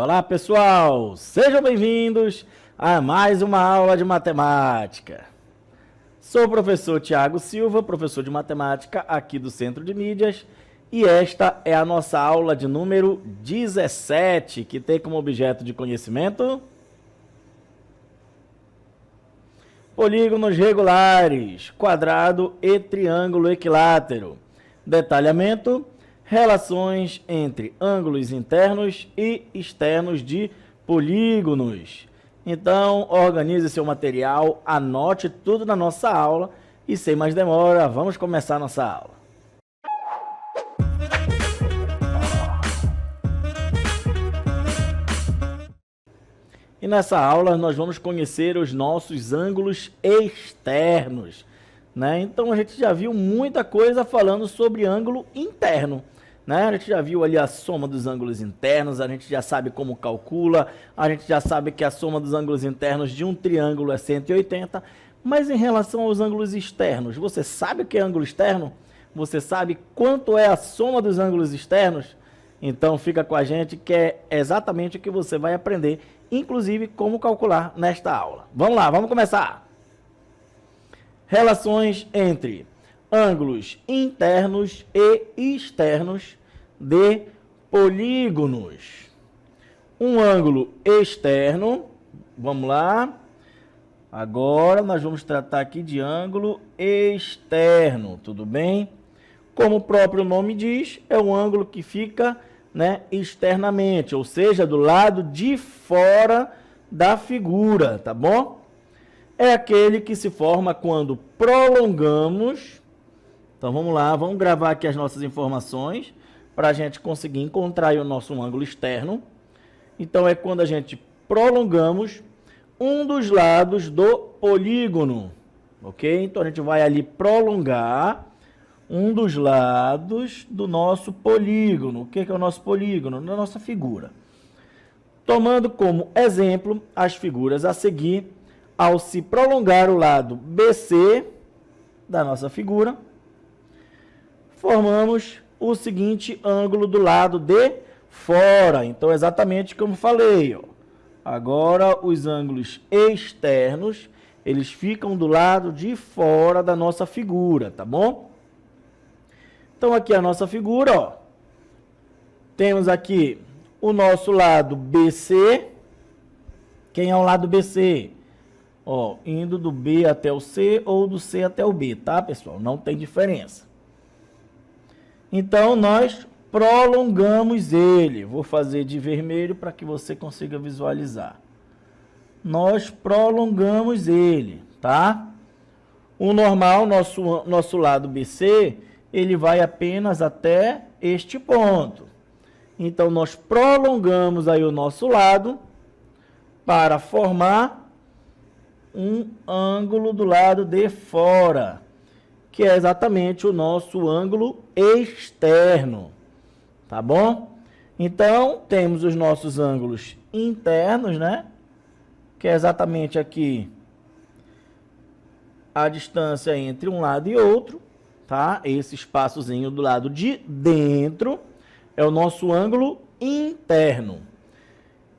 Olá, pessoal! Sejam bem-vindos a mais uma aula de matemática. Sou o professor Tiago Silva, professor de matemática aqui do Centro de Mídias, e esta é a nossa aula de número 17, que tem como objeto de conhecimento polígonos regulares, quadrado e triângulo equilátero. Detalhamento: relações entre ângulos internos e externos de polígonos. Então, organize seu material, anote tudo na nossa aula e, sem mais demora, vamos começar a nossa aula. E nessa aula nós vamos conhecer os nossos ângulos externos, né? Então a gente já viu muita coisa falando sobre ângulo interno, né? A gente já viu ali a soma dos ângulos internos, a gente já sabe como calcula, a gente já sabe que a soma dos ângulos internos de um triângulo é 180, mas em relação aos ângulos externos, você sabe o que é ângulo externo? Você sabe quanto é a soma dos ângulos externos? Então fica com a gente que é exatamente o que você vai aprender, inclusive como calcular nesta aula. Vamos lá, vamos começar. Relações entre ângulos internos e externos de polígonos. Um ângulo externo, vamos lá. Agora nós vamos tratar aqui de ângulo externo, tudo bem? Como o próprio nome diz, é um ângulo que fica, né, externamente, ou seja, do lado de fora da figura, tá bom? É aquele que se forma quando prolongamos. Então vamos lá, vamos gravar aqui as nossas informações para a gente conseguir encontrar aí o nosso ângulo externo. Então é quando a gente prolongamos um dos lados do polígono, ok? Então a gente vai ali prolongar um dos lados do nosso polígono. O que é o nosso polígono? Na nossa figura. Tomando como exemplo as figuras a seguir, ao se prolongar o lado BC da nossa figura, formamos o seguinte ângulo do lado de fora. Então, exatamente como falei, ó. Agora, os ângulos externos, eles ficam do lado de fora da nossa figura, tá bom? Então, aqui a nossa figura, ó. Temos aqui o nosso lado BC. Quem é o lado BC? Ó, indo do B até o C ou do C até o B, tá, pessoal? Não tem diferença. Então, nós prolongamos ele. Vou fazer de vermelho para que você consiga visualizar. Nós prolongamos ele, tá? O normal, nosso lado BC, ele vai apenas até este ponto. Então, nós prolongamos aí o nosso lado para formar um ângulo do lado de fora, que é exatamente o nosso ângulo externo, tá bom? Então, temos os nossos ângulos internos, né? Que é exatamente aqui a distância entre um lado e outro, tá? Esse espaçozinho do lado de dentro é o nosso ângulo interno.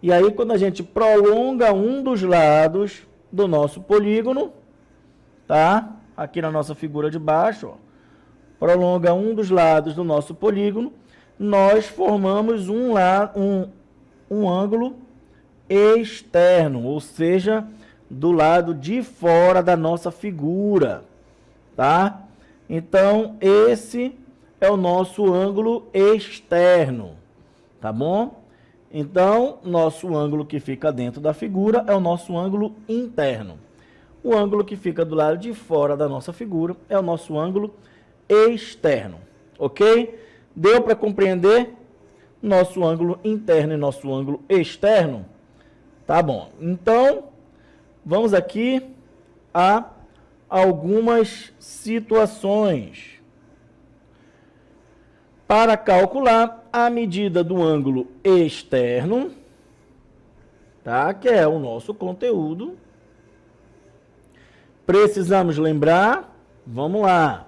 E aí, quando a gente prolonga um dos lados do nosso polígono, tá? Aqui na nossa figura de baixo, ó, prolonga um dos lados do nosso polígono, nós formamos um ângulo externo, ou seja, do lado de fora da nossa figura, tá? Então, esse é o nosso ângulo externo, tá bom? Então, nosso ângulo que fica dentro da figura é o nosso ângulo interno. O ângulo que fica do lado de fora da nossa figura é o nosso ângulo externo, ok? Deu para compreender nosso ângulo interno e nosso ângulo externo? Tá bom. Então, vamos aqui a algumas situações. Para calcular a medida do ângulo externo, tá? Que é o nosso conteúdo, precisamos lembrar, vamos lá,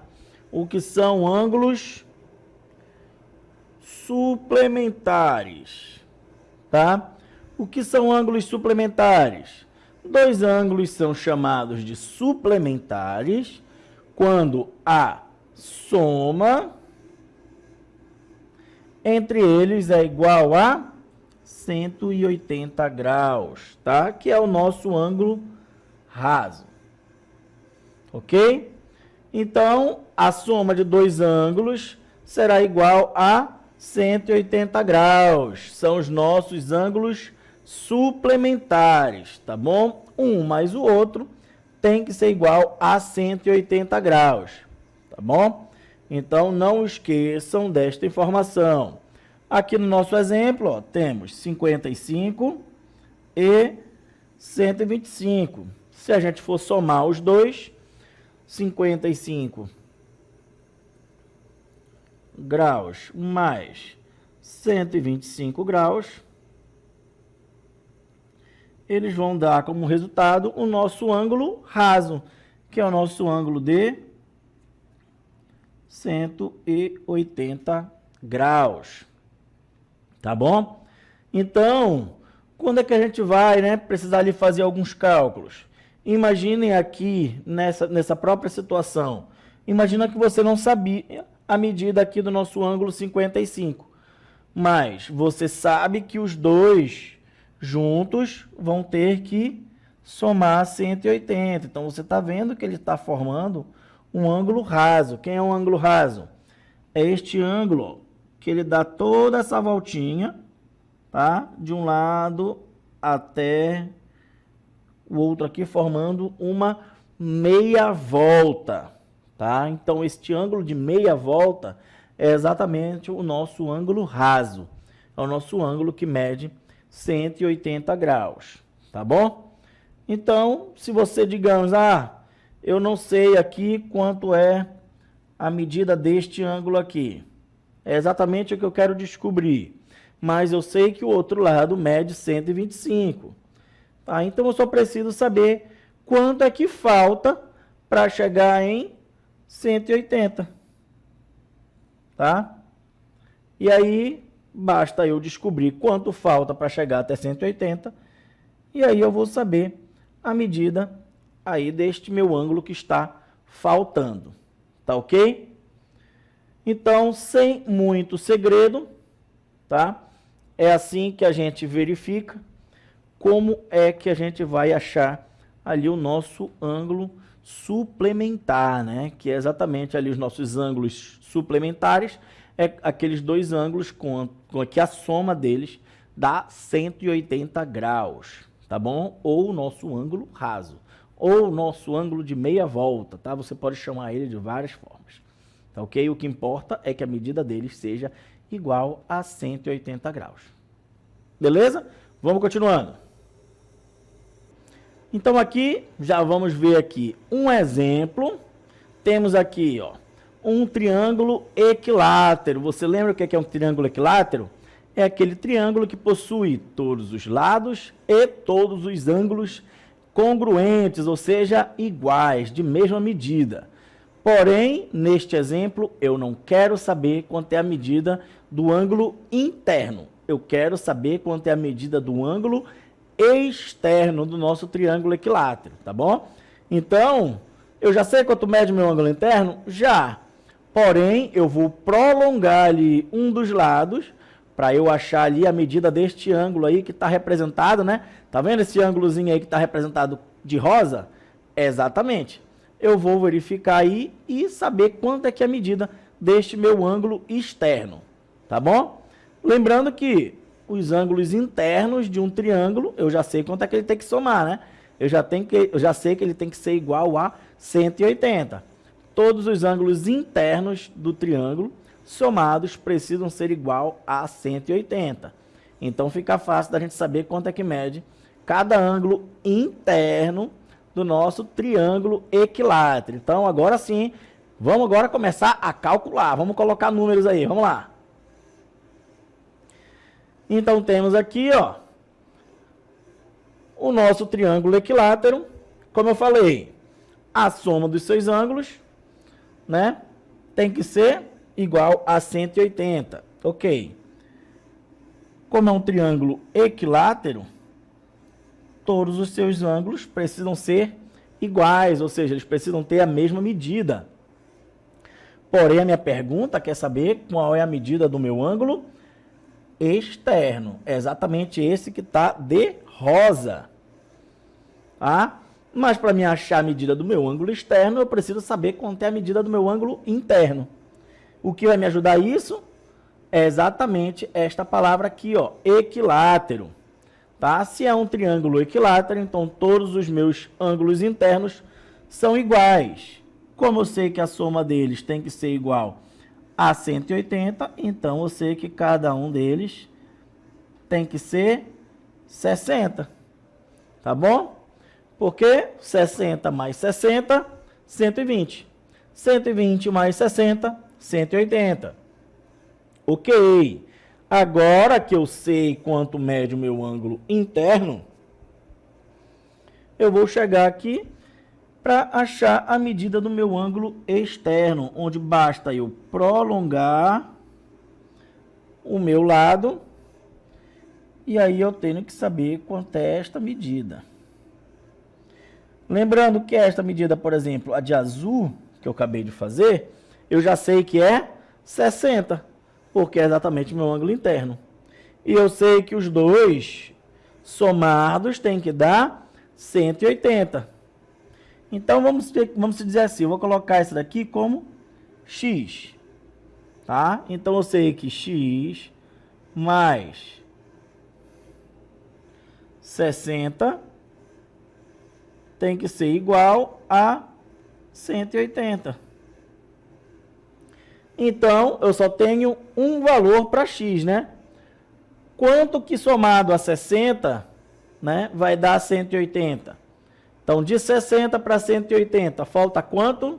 o que são ângulos suplementares, tá? O que são ângulos suplementares? Dois ângulos são chamados de suplementares quando a soma entre eles é igual a 180 graus, tá? Que é o nosso ângulo raso. Ok? Então, a soma de dois ângulos será igual a 180 graus. São os nossos ângulos suplementares, tá bom? Um mais o outro tem que ser igual a 180 graus, tá bom? Então, não esqueçam desta informação. Aqui no nosso exemplo, ó, temos 55 e 125. Se a gente for somar os dois, 55 graus mais 125 graus, eles vão dar como resultado o nosso ângulo raso, que é o nosso ângulo de 180 graus. Tá bom? Então, quando é que a gente vai, né, precisar ali fazer alguns cálculos? Imaginem aqui, nessa própria situação, imagina que você não sabia a medida aqui do nosso ângulo 55, mas você sabe que os dois juntos vão ter que somar 180. Então, você está vendo que ele está formando um ângulo raso. Quem é um ângulo raso? É este ângulo, ó, que ele dá toda essa voltinha, tá? De um lado até o outro aqui, formando uma meia volta, tá? Então, este ângulo de meia volta é exatamente o nosso ângulo raso. É o nosso ângulo que mede 180 graus, tá bom? Então, se você, digamos, eu não sei aqui quanto é a medida deste ângulo aqui. É exatamente o que eu quero descobrir. Mas eu sei que o outro lado mede 125. Tá? Então, eu só preciso saber quanto é que falta para chegar em 180. Tá? E aí, basta eu descobrir quanto falta para chegar até 180. E aí eu vou saber a medida aí deste meu ângulo que está faltando. Tá ok? Então, sem muito segredo, tá? É assim que a gente verifica como é que a gente vai achar ali o nosso ângulo suplementar, né? Que é exatamente ali os nossos ângulos suplementares, é aqueles dois ângulos com que a soma deles dá 180 graus, tá bom? Ou o nosso ângulo raso, ou o nosso ângulo de meia volta, tá? Você pode chamar ele de várias formas. Tá ok? O que importa é que a medida deles seja igual a 180 graus. Beleza? Vamos continuando. Então aqui, já vamos ver aqui um exemplo. Temos aqui, ó, um triângulo equilátero. Você lembra o que é um triângulo equilátero? É aquele triângulo que possui todos os lados e todos os ângulos congruentes, ou seja, iguais, de mesma medida. Porém, neste exemplo, eu não quero saber quanto é a medida do ângulo interno. Eu quero saber quanto é a medida do ângulo externo do nosso triângulo equilátero, tá bom? Então, eu já sei quanto mede meu ângulo interno? Já. Porém, eu vou prolongar ali um dos lados para eu achar ali a medida deste ângulo aí que está representado, né? Tá vendo esse ângulozinho aí que está representado de rosa? Exatamente. Eu vou verificar aí e saber quanto é que é a medida deste meu ângulo externo, tá bom? Lembrando que os ângulos internos de um triângulo, eu já sei quanto é que ele tem que somar, né? Eu já sei que ele tem que ser igual a 180. Todos os ângulos internos do triângulo somados precisam ser igual a 180. Então fica fácil da gente saber quanto é que mede cada ângulo interno do nosso triângulo equilátero. Então, agora sim, vamos agora começar a calcular. Vamos colocar números aí, vamos lá. Então, temos aqui, ó, o nosso triângulo equilátero. Como eu falei, a soma dos seus ângulos, né, tem que ser igual a 180. Ok. como é um triângulo equilátero, todos os seus ângulos precisam ser iguais, ou seja, eles precisam ter a mesma medida. Porém, a minha pergunta quer saber qual é a medida do meu ângulo externo. É exatamente esse que está de rosa. Tá? Mas para me achar a medida do meu ângulo externo, eu preciso saber quanto é a medida do meu ângulo interno. O que vai me ajudar isso é exatamente esta palavra aqui, ó, equilátero. Tá? Se é um triângulo equilátero, então todos os meus ângulos internos são iguais. Como eu sei que a soma deles tem que ser igual a 180, então eu sei que cada um deles tem que ser 60. Tá bom? Porque 60 mais 60, 120. 120 mais 60, 180. Ok. Agora que eu sei quanto mede o meu ângulo interno, eu vou chegar aqui para achar a medida do meu ângulo externo, onde basta eu prolongar o meu lado, e aí eu tenho que saber quanto é esta medida. Lembrando que esta medida, por exemplo, a de azul, que eu acabei de fazer, eu já sei que é 60, porque é exatamente o meu ângulo interno. E eu sei que os dois somados têm que dar 180. Então, vamos dizer assim, eu vou colocar isso daqui como x. Tá? Então, eu sei que x mais 60 tem que ser igual a 180. Então, eu só tenho um valor para x, né? Quanto que somado a 60, né, vai dar 180? Então, de 60 para 180, falta quanto?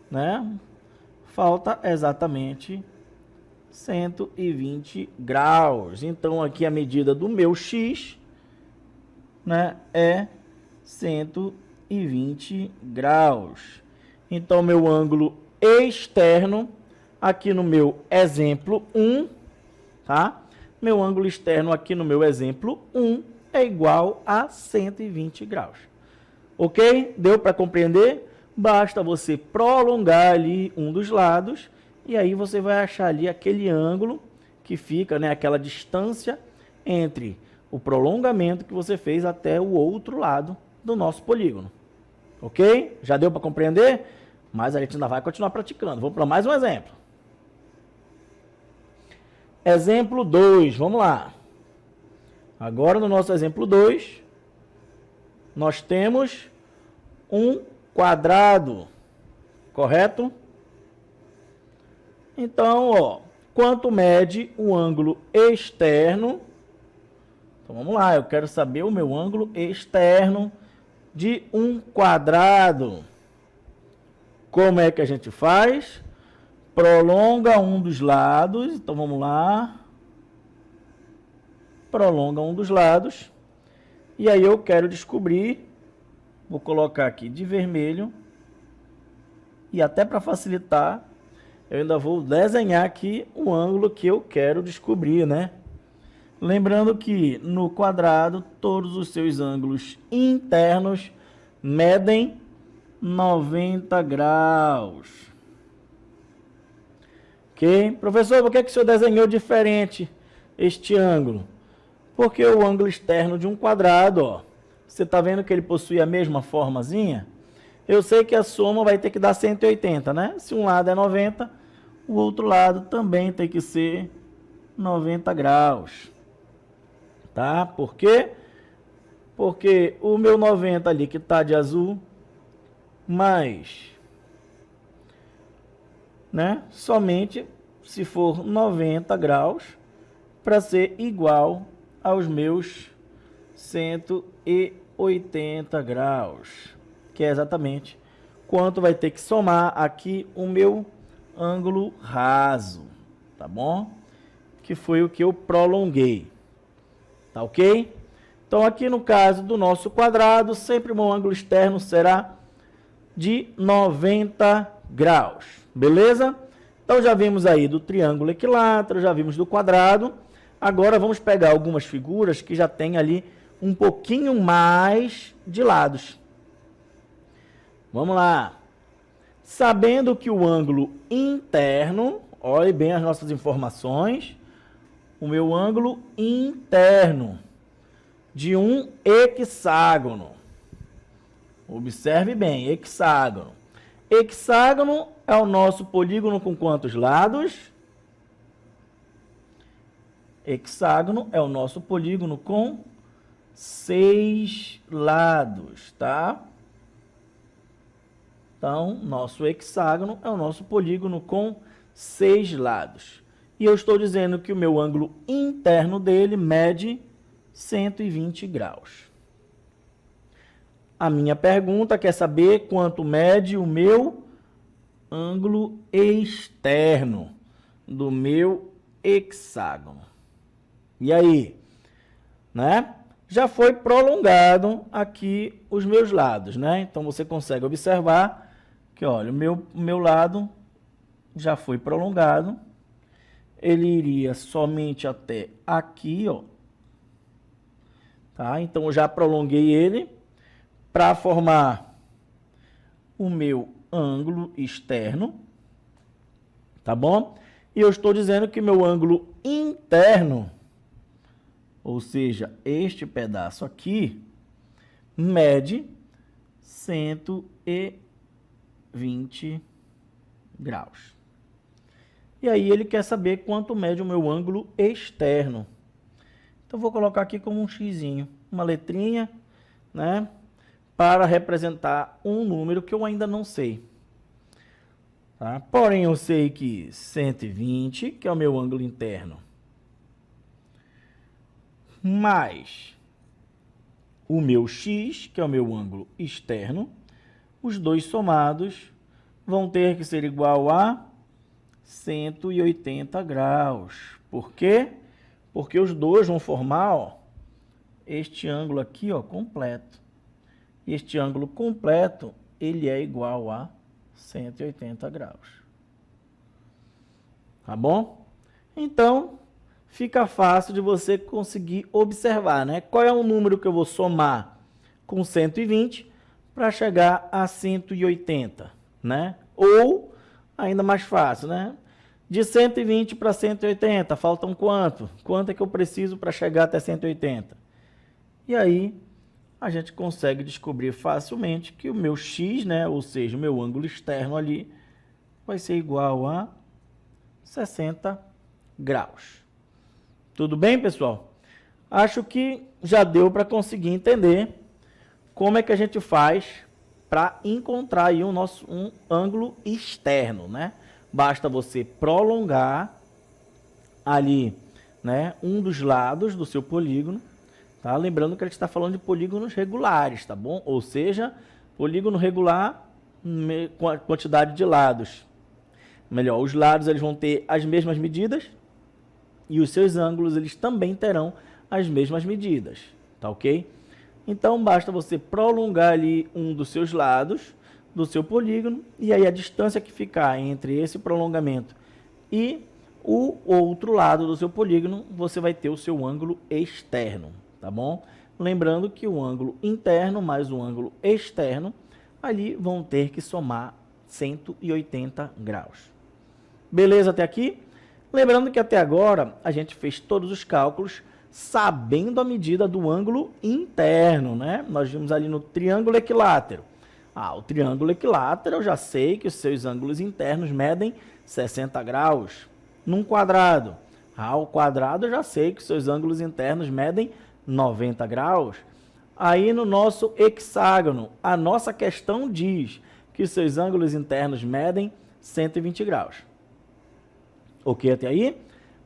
Né? Falta exatamente 120 graus. Então, aqui a medida do meu x, né, é 120 graus. Então, meu ângulo externo, aqui no meu exemplo 1, tá? Meu ângulo externo aqui no meu exemplo 1 é igual a 120 graus. Ok? Deu para compreender? Basta você prolongar ali um dos lados e aí você vai achar ali aquele ângulo que fica, né, aquela distância entre o prolongamento que você fez até o outro lado do nosso polígono. Ok? Já deu para compreender? Mas a gente ainda vai continuar praticando. Vamos para mais um exemplo. Exemplo 2, vamos lá. Agora, no nosso exemplo 2, nós temos um quadrado, correto? Então, ó, quanto mede o ângulo externo? Então, vamos lá, eu quero saber o meu ângulo externo de um quadrado. Como é que a gente faz? Prolonga um dos lados. Então, vamos lá. Prolonga um dos lados. E aí eu quero descobrir. Vou colocar aqui de vermelho. E até para facilitar, eu ainda vou desenhar aqui o ângulo que eu quero descobrir, né? Lembrando que no quadrado, todos os seus ângulos internos medem 90 graus. Ok? Professor, por que o senhor desenhou diferente este ângulo? Porque o ângulo externo de um quadrado, ó, você está vendo que ele possui a mesma formazinha? Eu sei que a soma vai ter que dar 180, né? Se um lado é 90, o outro lado também tem que ser 90 graus. Tá? Por quê? Porque o meu 90 ali que está de azul, mais, né, somente se for 90 graus, para ser igual aos meus 180 graus, que é exatamente quanto vai ter que somar aqui o meu ângulo raso, tá bom? Que foi o que eu prolonguei, tá ok? Então, aqui no caso do nosso quadrado, sempre o meu ângulo externo será de 90 graus, beleza? Então, já vimos aí do triângulo equilátero, já vimos do quadrado. Agora vamos pegar algumas figuras que já tem ali um pouquinho mais de lados. Vamos lá. Sabendo que o ângulo interno, olhe bem as nossas informações, o meu ângulo interno de um hexágono. Observe bem, hexágono. Hexágono é o nosso polígono com quantos lados? Hexágono é o nosso polígono com 6 lados, tá? Então, nosso hexágono é o nosso polígono com 6 lados. E eu estou dizendo que o meu ângulo interno dele mede 120 graus. A minha pergunta quer saber quanto mede o meu ângulo externo do meu hexágono. E aí, né? Já foi prolongado aqui os meus lados, né? Então, você consegue observar que, olha, o meu lado já foi prolongado. Ele iria somente até aqui, ó. Tá? Então, eu já prolonguei ele para formar o meu ângulo externo, tá bom? E eu estou dizendo que meu ângulo interno, ou seja, este pedaço aqui, mede 120 graus. E aí ele quer saber quanto mede o meu ângulo externo. Então, vou colocar aqui como um xizinho, uma letrinha, né? Para representar um número que eu ainda não sei. Tá? Porém, eu sei que 120, que é o meu ângulo interno, mais o meu x, que é o meu ângulo externo, os dois somados vão ter que ser igual a 180 graus. Por quê? Porque os dois vão formar, ó, este ângulo aqui, ó, completo. E este ângulo completo, ele é igual a 180 graus. Tá bom? Então, fica fácil de você conseguir observar, né? Qual é o número que eu vou somar com 120 para chegar a 180, né? Ou, ainda mais fácil, né? De 120 para 180, faltam quanto? Quanto é que eu preciso para chegar até 180? E aí, a gente consegue descobrir facilmente que o meu x, né, ou seja, o meu ângulo externo ali, vai ser igual a 60 graus. Tudo bem, pessoal? Acho que já deu para conseguir entender como é que a gente faz para encontrar aí um ângulo externo, né? Basta você prolongar ali, né, um dos lados do seu polígono. Tá? Lembrando que a gente está falando de polígonos regulares, tá bom? Ou seja, polígono regular com a quantidade de lados. Melhor, os lados eles vão ter as mesmas medidas e os seus ângulos eles também terão as mesmas medidas, tá ok? Então, basta você prolongar ali um dos seus lados do seu polígono e aí a distância que ficar entre esse prolongamento e o outro lado do seu polígono, você vai ter o seu ângulo externo. Tá bom? Lembrando que o ângulo interno mais o ângulo externo, ali vão ter que somar 180 graus. Beleza até aqui? Lembrando que até agora a gente fez todos os cálculos sabendo a medida do ângulo interno, né? Nós vimos ali no triângulo equilátero. O triângulo equilátero eu já sei que os seus ângulos internos medem 60 graus. Num quadrado. O quadrado eu já sei que os seus ângulos internos medem 90 graus. Aí no nosso hexágono, a nossa questão diz que os seus ângulos internos medem 120 graus. Ok até aí?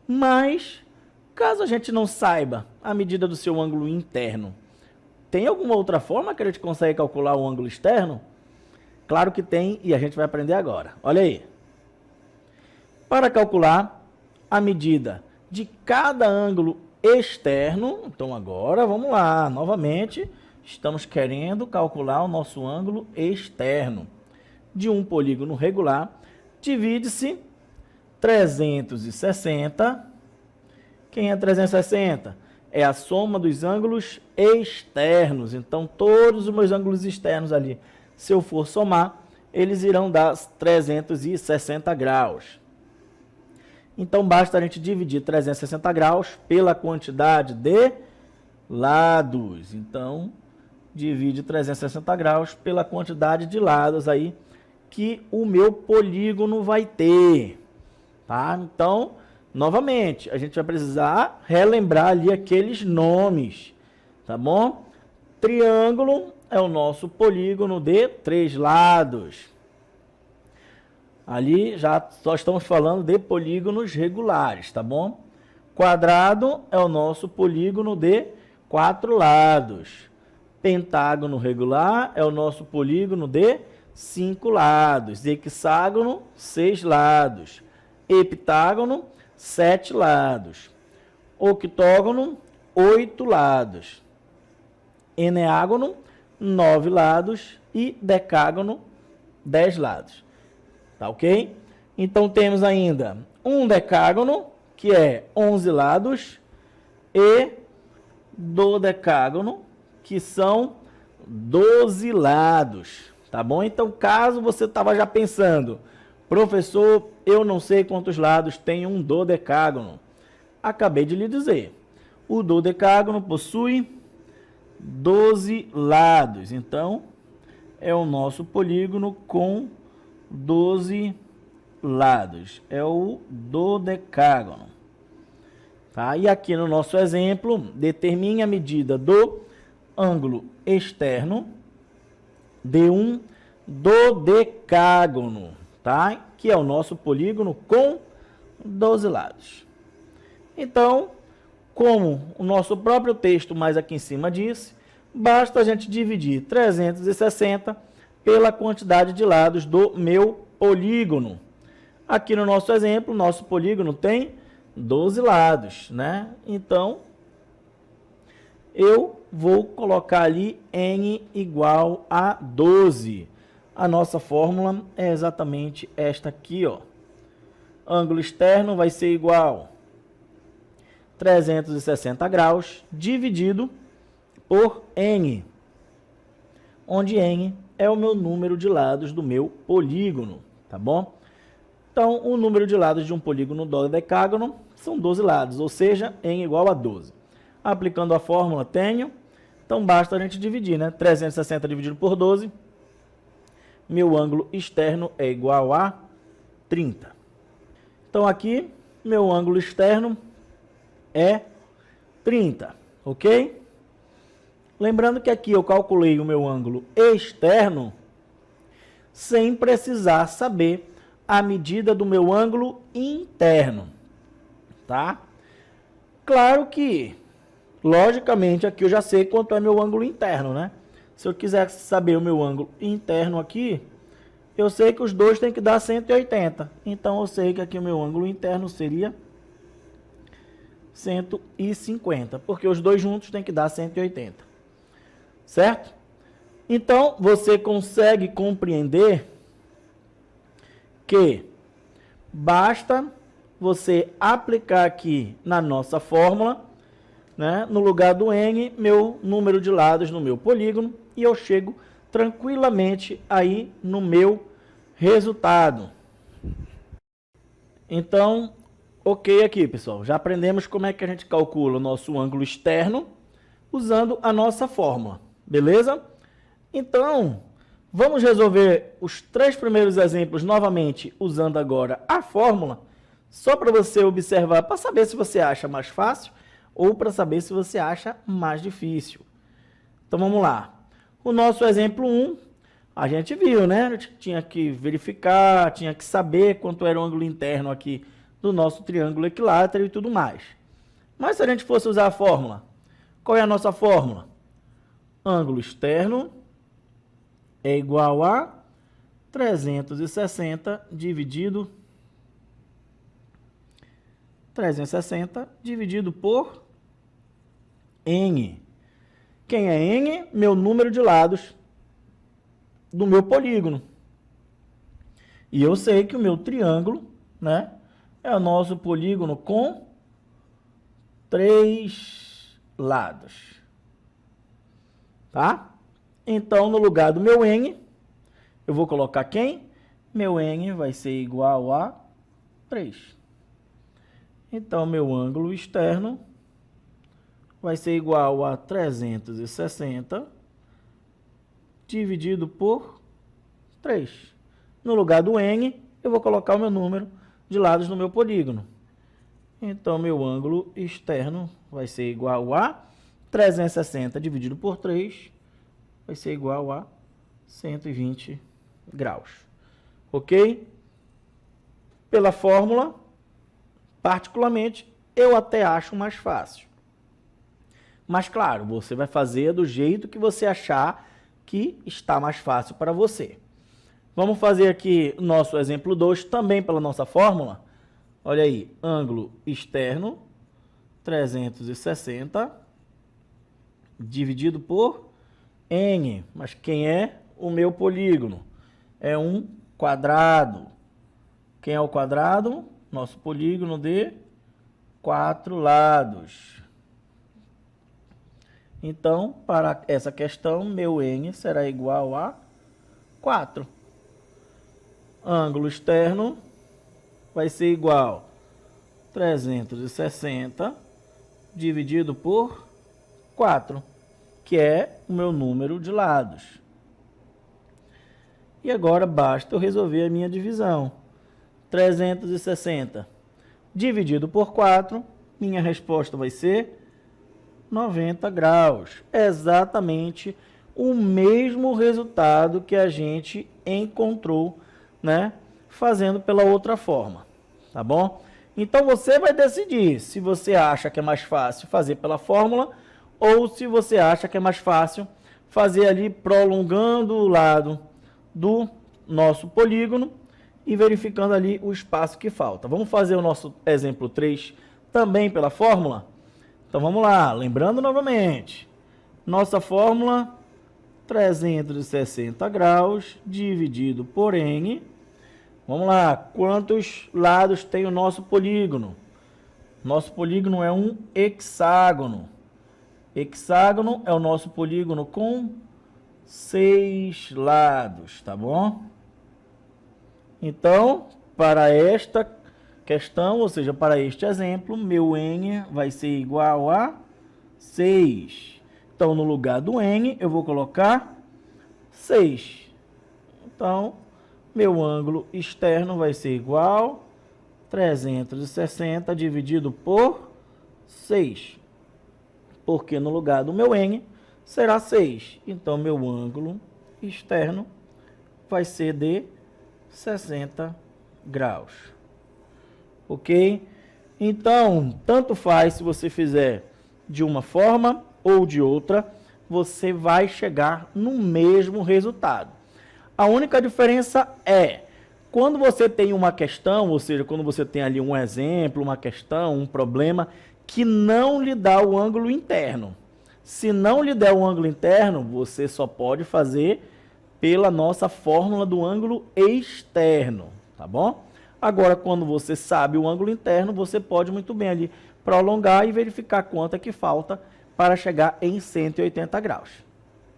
Mas, caso a gente não saiba a medida do seu ângulo interno, tem alguma outra forma que a gente consegue calcular o ângulo externo? Claro que tem e a gente vai aprender agora. Olha aí. Para calcular a medida de cada ângulo externo, então agora vamos lá, novamente, estamos querendo calcular o nosso ângulo externo de um polígono regular, divide-se 360 Quem é 360? É a soma dos ângulos externos. Então, todos os meus ângulos externos ali, se eu for somar, eles irão dar 360 graus. Então, basta a gente dividir 360 graus pela quantidade de lados. Então, divide 360 graus pela quantidade de lados aí que o meu polígono vai ter. Tá? Então, novamente, a gente vai precisar relembrar ali aqueles nomes, tá bom? Triângulo é o nosso polígono de 3 lados. Ali já só estamos falando de polígonos regulares, tá bom? Quadrado é o nosso polígono de 4 lados. Pentágono regular é o nosso polígono de 5 lados. Hexágono, 6 lados. Heptágono, 7 lados. Octógono, 8 lados. Eneágono, 9 lados. E decágono, 10 lados. Tá ok? Então, temos ainda um decágono, que é 11 lados, e dodecágono, que são 12 lados. Tá bom? Então, caso você estava já pensando, professor, eu não sei quantos lados tem um dodecágono. Acabei de lhe dizer. O dodecágono possui 12 lados. Então, é o nosso polígono com 12 lados. É o dodecágono. Tá? E aqui no nosso exemplo, determine a medida do ângulo externo de um dodecágono, tá? Que é o nosso polígono com 12 lados. Então, como o nosso próprio texto mais aqui em cima disse, basta a gente dividir 360 pela quantidade de lados do meu polígono. Aqui no nosso exemplo, nosso polígono tem 12 lados, né? Então, eu vou colocar ali n igual a 12. A nossa fórmula é exatamente esta aqui, ó. Ângulo externo vai ser igual a 360 graus dividido por n, onde n é o meu número de lados do meu polígono, tá bom? Então, o número de lados de um polígono dodecágono são 12 lados, ou seja, n igual a 12. Aplicando a fórmula, tenho, então basta a gente dividir, né? 360 dividido por 12, meu ângulo externo é igual a 30. Então, aqui, meu ângulo externo é 30, ok? Lembrando que aqui eu calculei o meu ângulo externo sem precisar saber a medida do meu ângulo interno, tá? Claro que, logicamente, aqui eu já sei quanto é meu ângulo interno, né? Se eu quiser saber o meu ângulo interno aqui, eu sei que os dois têm que dar 180. Então, eu sei que aqui o meu ângulo interno seria 150, porque os dois juntos têm que dar 180. Certo? Então, você consegue compreender que basta você aplicar aqui na nossa fórmula, né, no lugar do n, meu número de lados no meu polígono, e eu chego tranquilamente aí no meu resultado. Então, ok aqui, pessoal. Já aprendemos como é que a gente calcula o nosso ângulo externo usando a nossa fórmula. Beleza? Então, vamos resolver os 3 primeiros exemplos novamente usando agora a fórmula, só para você observar, para saber se você acha mais fácil ou para saber se você acha mais difícil. Então, vamos lá. O nosso exemplo 1, a gente viu, né? A gente tinha que verificar, tinha que saber quanto era o ângulo interno aqui do nosso triângulo equilátero e tudo mais. Mas se a gente fosse usar a fórmula, qual é a nossa fórmula? Ângulo externo é igual a 360 dividido por n. Quem é n? Meu número de lados do meu polígono. E eu sei que o meu triângulo, né, é o nosso polígono com 3 lados. Tá? Então, no lugar do meu N, eu vou colocar quem? Meu N vai ser igual a 3. Então, meu ângulo externo vai ser igual a 360 dividido por 3. No lugar do N, eu vou colocar o meu número de lados no meu polígono. Então, meu ângulo externo vai ser igual a 360 dividido por 3, vai ser igual a 120 graus. Ok? Pela fórmula, particularmente, eu até acho mais fácil. Mas, claro, você vai fazer do jeito que você achar que está mais fácil para você. Vamos fazer aqui o nosso exemplo 2, também pela nossa fórmula. Olha aí, ângulo externo, 360, dividido por N. Mas quem é o meu polígono? É um quadrado. Quem é o quadrado? Nosso polígono de 4 lados. Então, para essa questão, meu N será igual a 4. Ângulo externo vai ser igual a 360 dividido por 4, que é o meu número de lados. E agora basta eu resolver a minha divisão. 360 dividido por 4, minha resposta vai ser 90 graus. Exatamente o mesmo resultado que a gente encontrou, né, fazendo pela outra forma, tá bom? Então você vai decidir se você acha que é mais fácil fazer pela fórmula ou se você acha que é mais fácil fazer ali prolongando o lado do nosso polígono e verificando ali o espaço que falta. Vamos fazer o nosso exemplo 3 também pela fórmula? Então vamos lá, lembrando novamente, nossa fórmula 360 graus dividido por N. Vamos lá, quantos lados tem o nosso polígono? Nosso polígono é um hexágono. Hexágono é o nosso polígono com 6 lados, tá bom? Então, para esta questão, ou seja, para este exemplo, meu N vai ser igual a 6. Então, no lugar do N, eu vou colocar 6. Então, meu ângulo externo vai ser igual a 360 dividido por 6. Porque no lugar do meu N será 6. Então, meu ângulo externo vai ser de 60 graus. Ok? Então, tanto faz se você fizer de uma forma ou de outra, você vai chegar no mesmo resultado. A única diferença é, quando você tem uma questão, ou seja, quando você tem ali um exemplo, uma questão, um problema, que não lhe dá o ângulo interno. Se não lhe der o ângulo interno, você só pode fazer pela nossa fórmula do ângulo externo, tá bom? Agora, quando você sabe o ângulo interno, você pode muito bem ali prolongar e verificar quanto é que falta para chegar em 180 graus.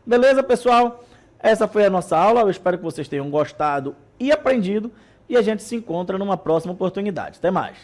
Beleza, pessoal? Essa foi a nossa aula, eu espero que vocês tenham gostado e aprendido, e a gente se encontra numa próxima oportunidade. Até mais!